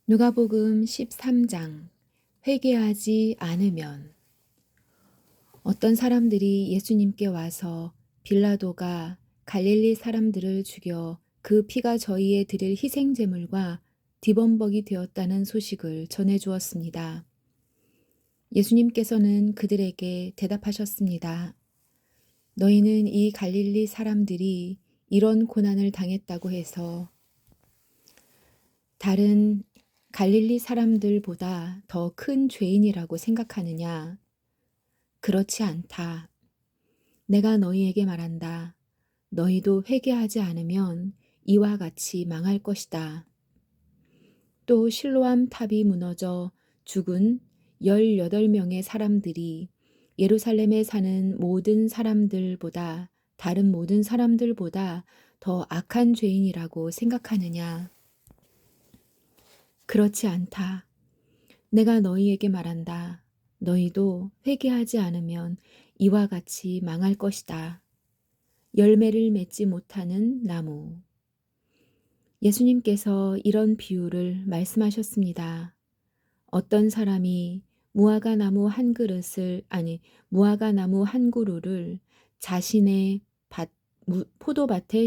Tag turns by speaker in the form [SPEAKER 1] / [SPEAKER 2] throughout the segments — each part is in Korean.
[SPEAKER 1] 누가복음 13장 회개하지 않으면. 어떤 사람들이 예수님께 와서 빌라도가 갈릴리 사람들을 죽여 그 피가 저희에 드릴 희생제물과 디범벅이 되었다는 소식을 전해 주었습니다. 예수님께서는 그들에게 대답하셨습니다. 너희는 이 갈릴리 사람들이 이런 고난을 당했다고 해서 다른 갈릴리 사람들보다 더 큰 죄인이라고 생각하느냐? 그렇지 않다. 내가 너희에게 말한다. 너희도 회개하지 않으면 이와 같이 망할 것이다. 또 실로암 탑이 무너져 죽은 18명의 사람들이 예루살렘에 사는 모든 사람들보다 다른 모든 사람들보다 더 악한 죄인이라고 생각하느냐? 그렇지 않다. 내가 너희에게 말한다. 너희도 회개하지 않으면 이와 같이 망할 것이다. 열매를 맺지 못하는 나무. 예수님께서 이런 비유를 말씀하셨습니다. 어떤 사람이 무화과나무 한 그루를 자신의 포도밭에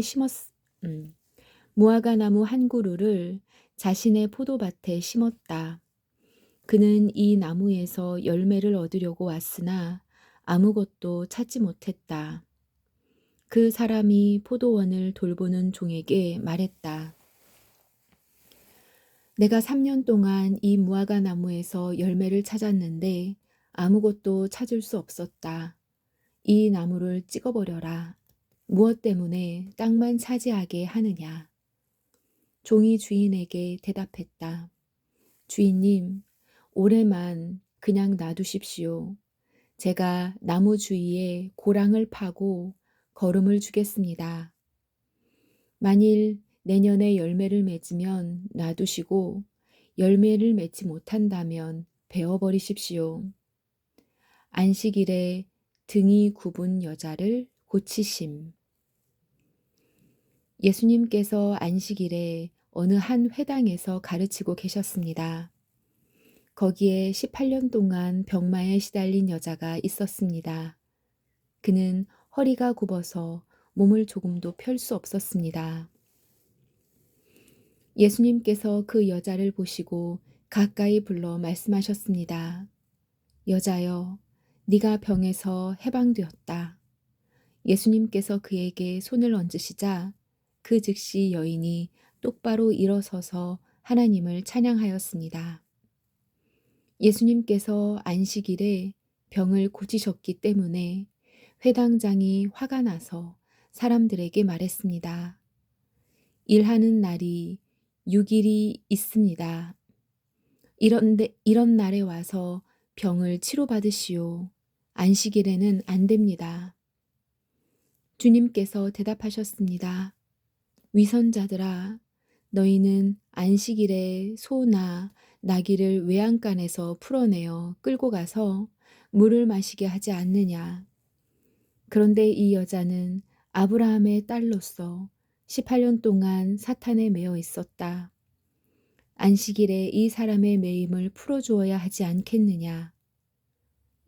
[SPEAKER 1] 무화과나무 한 그루를 자신의 포도밭에 심었다. 그는 이 나무에서 열매를 얻으려고 왔으나 아무것도 찾지 못했다. 그 사람이 포도원을 돌보는 종에게 말했다. 내가 3년 동안 이 무화과 나무에서 열매를 찾았는데 아무것도 찾을 수 없었다. 이 나무를 찍어버려라. 무엇 때문에 땅만 차지하게 하느냐? 종이 주인에게 대답했다. 주인님, 올해만 그냥 놔두십시오. 제가 나무 주위에 고랑을 파고 거름을 주겠습니다. 만일 내년에 열매를 맺으면 놔두시고 열매를 맺지 못한다면 베어버리십시오. 안식일에 등이 굽은 여자를 고치심. 예수님께서 안식일에 어느 한 회당에서 가르치고 계셨습니다. 거기에 18년 동안 병마에 시달린 여자가 있었습니다. 그는 허리가 굽어서 몸을 조금도 펼 수 없었습니다. 예수님께서 그 여자를 보시고 가까이 불러 말씀하셨습니다. 여자여, 네가 병에서 해방되었다. 예수님께서 그에게 손을 얹으시자 그 즉시 여인이 똑바로 일어서서 하나님을 찬양하였습니다. 예수님께서 안식일에 병을 고치셨기 때문에 회당장이 화가 나서 사람들에게 말했습니다. 일하는 날이 6일이 있습니다. 이런 날에 와서 병을 치료받으시오. 안식일에는 안 됩니다. 주님께서 대답하셨습니다. 위선자들아, 너희는 안식일에 소나 나귀를 외양간에서 풀어내어 끌고 가서 물을 마시게 하지 않느냐. 그런데 이 여자는 아브라함의 딸로서 18년 동안 사탄에 매여 있었다. 안식일에 이 사람의 매임을 풀어주어야 하지 않겠느냐.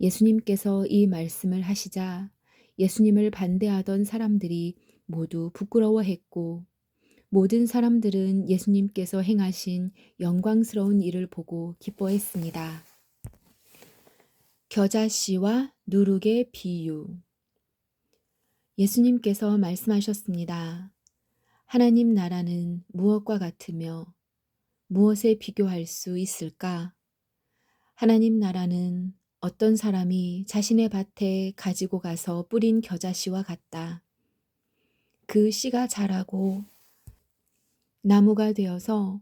[SPEAKER 1] 예수님께서 이 말씀을 하시자 예수님을 반대하던 사람들이 모두 부끄러워했고 모든 사람들은 예수님께서 행하신 영광스러운 일을 보고 기뻐했습니다. 겨자씨와 누룩의 비유. 예수님께서 말씀하셨습니다. 하나님 나라는 무엇과 같으며 무엇에 비교할 수 있을까? 하나님 나라는 어떤 사람이 자신의 밭에 가지고 가서 뿌린 겨자씨와 같다. 그 씨가 자라고 나무가 되어서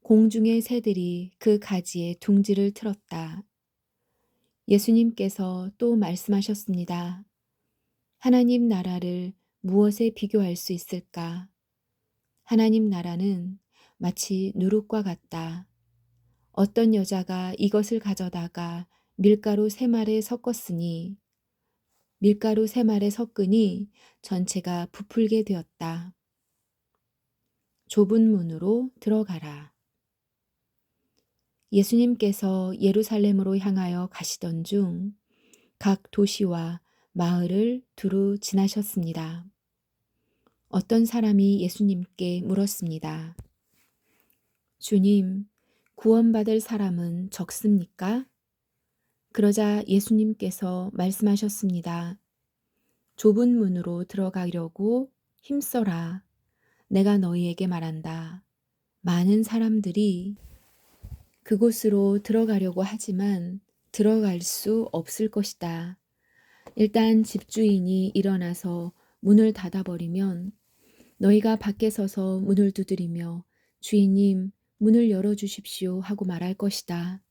[SPEAKER 1] 공중의 새들이 그 가지에 둥지를 틀었다. 예수님께서 또 말씀하셨습니다. 하나님 나라를 무엇에 비교할 수 있을까? 하나님 나라는 마치 누룩과 같다. 어떤 여자가 이것을 가져다가 밀가루 3말에 섞으니 전체가 부풀게 되었다. 좁은 문으로 들어가라. 예수님께서 예루살렘으로 향하여 가시던 중 각 도시와 마을을 두루 지나셨습니다. 어떤 사람이 예수님께 물었습니다. 주님, 구원받을 사람은 적습니까? 그러자 예수님께서 말씀하셨습니다. 좁은 문으로 들어가려고 힘써라. 내가 너희에게 말한다. 많은 사람들이 그곳으로 들어가려고 하지만 들어갈 수 없을 것이다. 일단 집주인이 일어나서 문을 닫아버리면 너희가 밖에 서서 문을 두드리며 주인님, 문을 열어주십시오 하고 말할 것이다.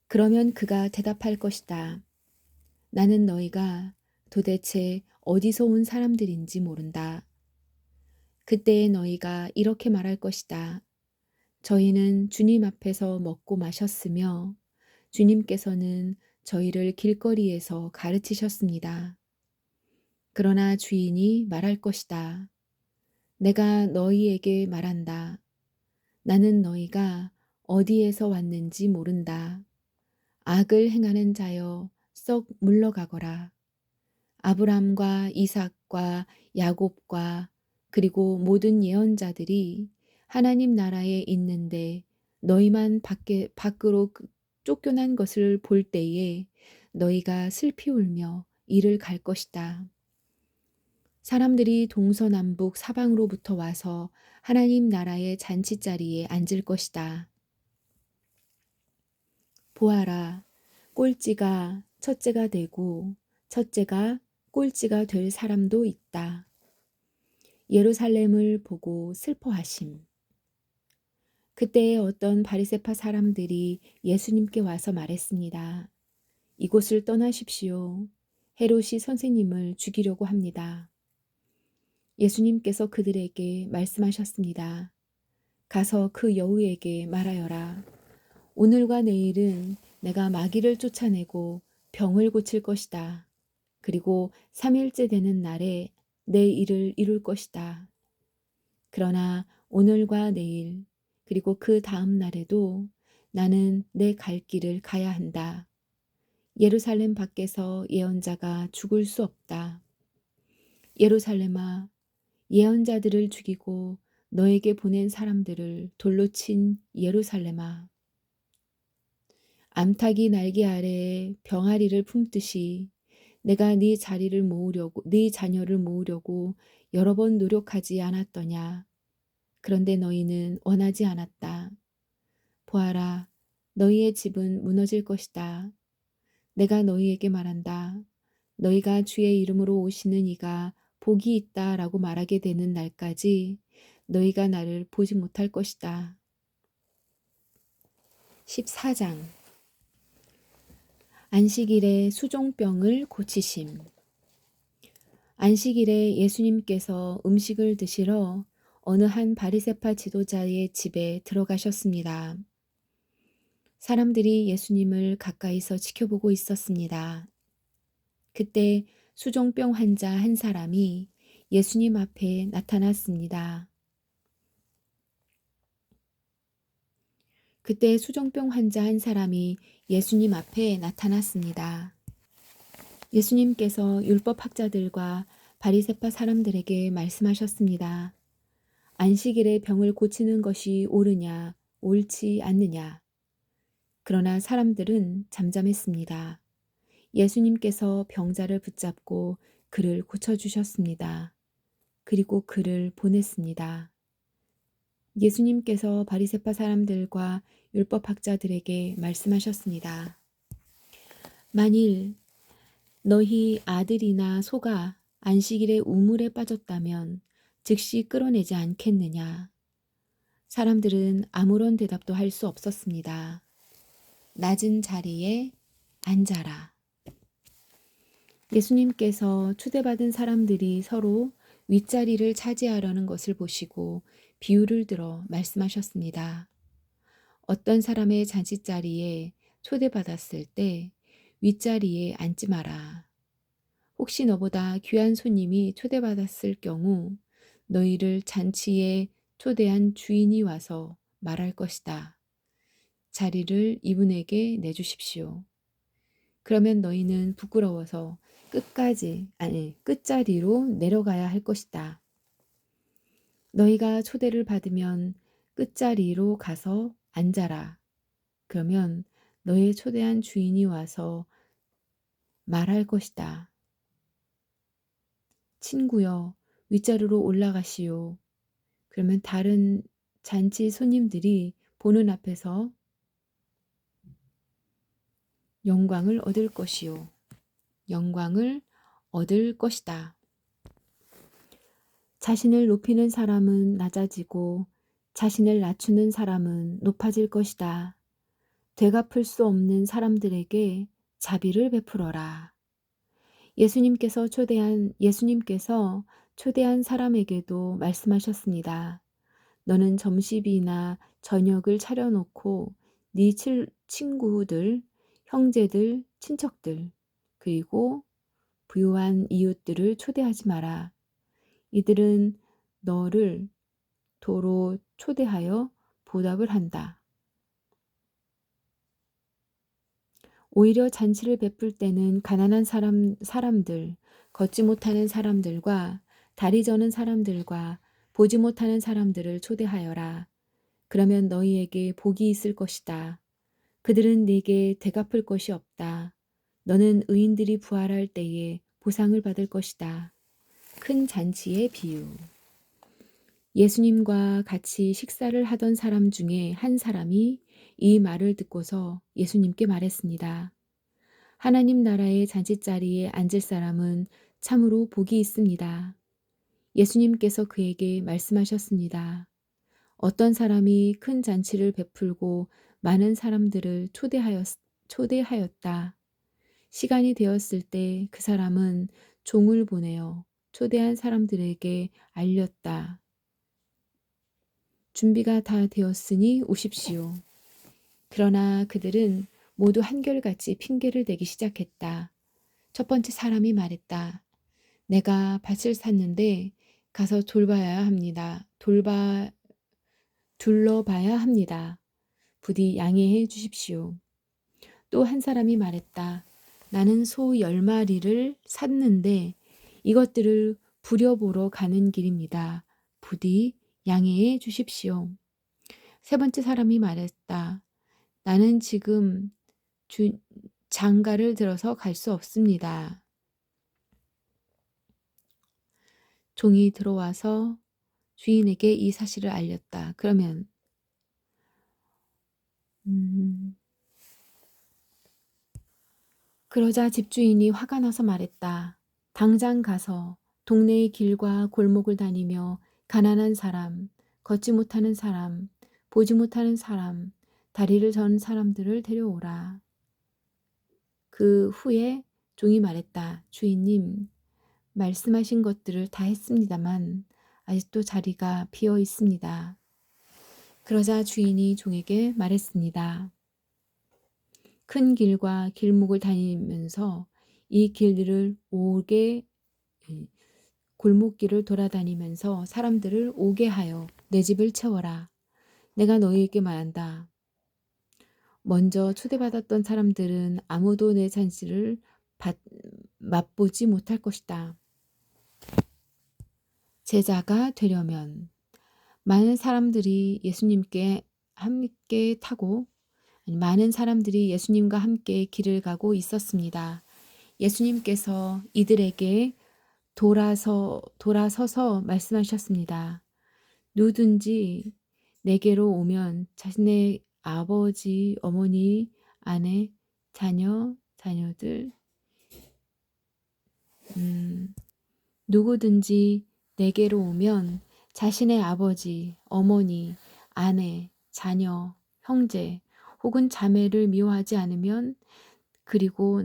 [SPEAKER 1] 그러면 그가 대답할 것이다. 나는 너희가 도대체 어디서 온 사람들인지 모른다. 그때에 너희가 이렇게 말할 것이다. 저희는 주님 앞에서 먹고 마셨으며 주님께서는 저희를 길거리에서 가르치셨습니다. 그러나 주인이 말할 것이다. 내가 너희에게 말한다. 나는 너희가 어디에서 왔는지 모른다. 악을 행하는 자여 썩 물러가거라. 아브람과 이삭과 야곱과 그리고 모든 예언자들이 하나님 나라에 있는데 너희만 밖으로 쫓겨난 것을 볼 때에 너희가 슬피 울며 이를 갈 것이다. 사람들이 동서남북 사방으로부터 와서 하나님 나라의 잔치자리에 앉을 것이다. 보아라, 꼴찌가 첫째가 되고 첫째가 꼴찌가 될 사람도 있다. 예루살렘을 보고 슬퍼하심. 그때에 어떤 바리새파 사람들이 예수님께 와서 말했습니다. 이곳을 떠나십시오. 헤롯이 선생님을 죽이려고 합니다. 예수님께서 그들에게 말씀하셨습니다. 가서 그 여우에게 말하여라. 오늘과 내일은 내가 마귀를 쫓아내고 병을 고칠 것이다. 그리고 3일째 되는 날에 내 일을 이룰 것이다. 그러나 오늘과 내일 그리고 그 다음 날에도 나는 내 갈 길을 가야 한다. 예루살렘 밖에서 예언자가 죽을 수 없다. 예루살렘아, 예언자들을 죽이고 너에게 보낸 사람들을 돌로 친 예루살렘아. 암탉이 날개 아래에 병아리를 품듯이 내가 네 자녀를 모으려고 여러 번 노력하지 않았더냐. 그런데 너희는 원하지 않았다. 보아라, 너희의 집은 무너질 것이다. 내가 너희에게 말한다. 너희가 주의 이름으로 오시는 이가 복이 있다라고 말하게 되는 날까지 너희가 나를 보지 못할 것이다. 14장 안식일에 수종병을 고치심. 안식일에 예수님께서 음식을 드시러 어느 한 바리새파 지도자의 집에 들어가셨습니다. 사람들이 예수님을 가까이서 지켜보고 있었습니다. 그때 수종병 환자 한 사람이 예수님 앞에 나타났습니다. 그때 수종병 환자 한 사람이 예수님 앞에 나타났습니다. 예수님께서 율법학자들과 바리새파 사람들에게 말씀하셨습니다. 안식일에 병을 고치는 것이 옳으냐, 옳지 않느냐. 그러나 사람들은 잠잠했습니다. 예수님께서 병자를 붙잡고 그를 고쳐주셨습니다. 그리고 그를 보냈습니다. 예수님께서 바리새파 사람들과 율법학자들에게 말씀하셨습니다. 만일 너희 아들이나 소가 안식일에 우물에 빠졌다면 즉시 끌어내지 않겠느냐. 사람들은 아무런 대답도 할 수 없었습니다. 낮은 자리에 앉아라. 예수님께서 초대받은 사람들이 서로 윗자리를 차지하려는 것을 보시고 비유를 들어 말씀하셨습니다. 어떤 사람의 잔치자리에 초대받았을 때 윗자리에 앉지 마라. 혹시 너보다 귀한 손님이 초대받았을 경우 너희를 잔치에 초대한 주인이 와서 말할 것이다. 자리를 이분에게 내주십시오. 그러면 너희는 부끄러워서 끝자리로 내려가야 할 것이다. 너희가 초대를 받으면 끝자리로 가서 앉아라. 그러면 너의 초대한 주인이 와서 말할 것이다. 친구여, 윗자리로 올라가시오. 그러면 다른 잔치 손님들이 보는 앞에서 영광을 얻을 것이요. 영광을 얻을 것이다. 자신을 높이는 사람은 낮아지고 자신을 낮추는 사람은 높아질 것이다. 되갚을 수 없는 사람들에게 자비를 베풀어라. 예수님께서 초대한 사람에게도 말씀하셨습니다. 너는 점심이나 저녁을 차려놓고 네 친구들, 형제들, 친척들, 그리고 부유한 이웃들을 초대하지 마라. 이들은 너를 도로 초대하여 보답을 한다. 오히려 잔치를 베풀 때는 가난한 사람들, 걷지 못하는 사람들과 다리 저는 사람들과 보지 못하는 사람들을 초대하여라. 그러면 너희에게 복이 있을 것이다. 그들은 네게 되갚을 것이 없다. 너는 의인들이 부활할 때에 보상을 받을 것이다. 큰 잔치의 비유. 예수님과 같이 식사를 하던 사람 중에 한 사람이 이 말을 듣고서 예수님께 말했습니다. 하나님 나라의 잔치자리에 앉을 사람은 참으로 복이 있습니다. 예수님께서 그에게 말씀하셨습니다. 어떤 사람이 큰 잔치를 베풀고 많은 사람들을 초대하였다. 시간이 되었을 때 그 사람은 종을 보내어 초대한 사람들에게 알렸다. 준비가 다 되었으니 오십시오. 그러나 그들은 모두 한결같이 핑계를 대기 시작했다. 첫 번째 사람이 말했다. 내가 밭을 샀는데 가서 둘러봐야 합니다. 부디 양해해 주십시오. 또 한 사람이 말했다. 나는 소 10마리를 샀는데 이것들을 부려보러 가는 길입니다. 부디 양해해 주십시오. 세 번째 사람이 말했다. 나는 지금 장가를 들어서 갈 수 없습니다. 종이 들어와서 주인에게 이 사실을 알렸다. 그러면 그러자 집주인이 화가 나서 말했다. 당장 가서 동네의 길과 골목을 다니며 가난한 사람, 걷지 못하는 사람, 보지 못하는 사람, 다리를 전 사람들을 데려오라. 그 후에 종이 말했다. 주인님, 말씀하신 것들을 다 했습니다만 아직도 자리가 비어 있습니다. 그러자 주인이 종에게 말했습니다. 큰 길과 길목을 다니면서 이 길들을 골목길을 돌아다니면서 사람들을 오게 하여 내 집을 채워라. 내가 너희에게 말한다. 먼저 초대받았던 사람들은 아무도 내 잔치를 맛보지 못할 것이다. 제자가 되려면 많은 사람들이 예수님과 함께 길을 가고 있었습니다. 예수님께서 이들에게 돌아서서 말씀하셨습니다. 누구든지 내게로 오면 자신의 아버지, 어머니, 아내, 자녀들, 누구든지 내게로 오면 자신의 아버지, 어머니, 아내, 자녀, 형제 혹은 자매를 미워하지 않으면 그리고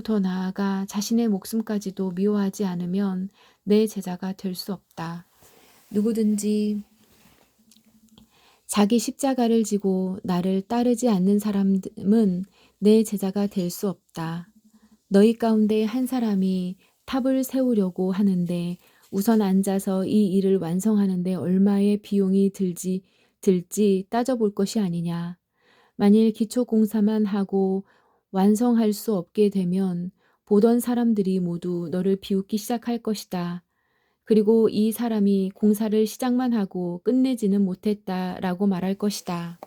[SPEAKER 1] 더 나아가 자신의 목숨까지도 미워하지 않으면 내 제자가 될 수 없다. 누구든지 자기 십자가를 지고 나를 따르지 않는 사람은 내 제자가 될 수 없다. 너희 가운데 한 사람이 탑을 세우려고 하는데 우선 앉아서 이 일을 완성하는데 얼마의 비용이 들지 따져볼 것이 아니냐. 만일 기초 공사만 하고 완성할 수 없게 되면 보던 사람들이 모두 너를 비웃기 시작할 것이다. 그리고 이 사람이 공사를 시작만 하고 끝내지는 못했다라고 말할 것이다.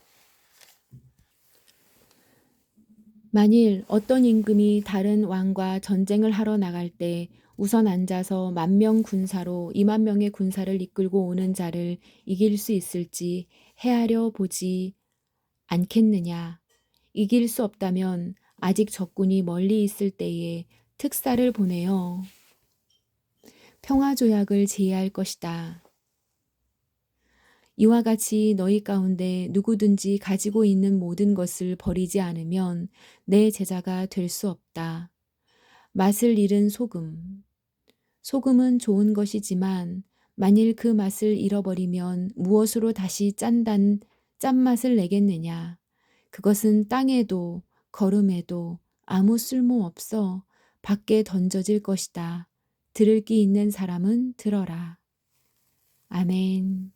[SPEAKER 1] 만일 어떤 임금이 다른 왕과 전쟁을 하러 나갈 때 우선 앉아서 10,000명 군사로 20,000명의 군사를 이끌고 오는 자를 이길 수 있을지 헤아려 보지 않겠느냐. 이길 수 없다면 아직 적군이 멀리 있을 때에 특사를 보내어 평화조약을 제의할 것이다. 이와 같이 너희 가운데 누구든지 가지고 있는 모든 것을 버리지 않으면 내 제자가 될 수 없다. 맛을 잃은 소금. 소금은 좋은 것이지만 만일 그 맛을 잃어버리면 무엇으로 다시 짠맛을 내겠느냐. 그것은 땅에도 거름에도 아무 쓸모 없어 밖에 던져질 것이다. 들을 귀 있는 사람은 들어라. 아멘.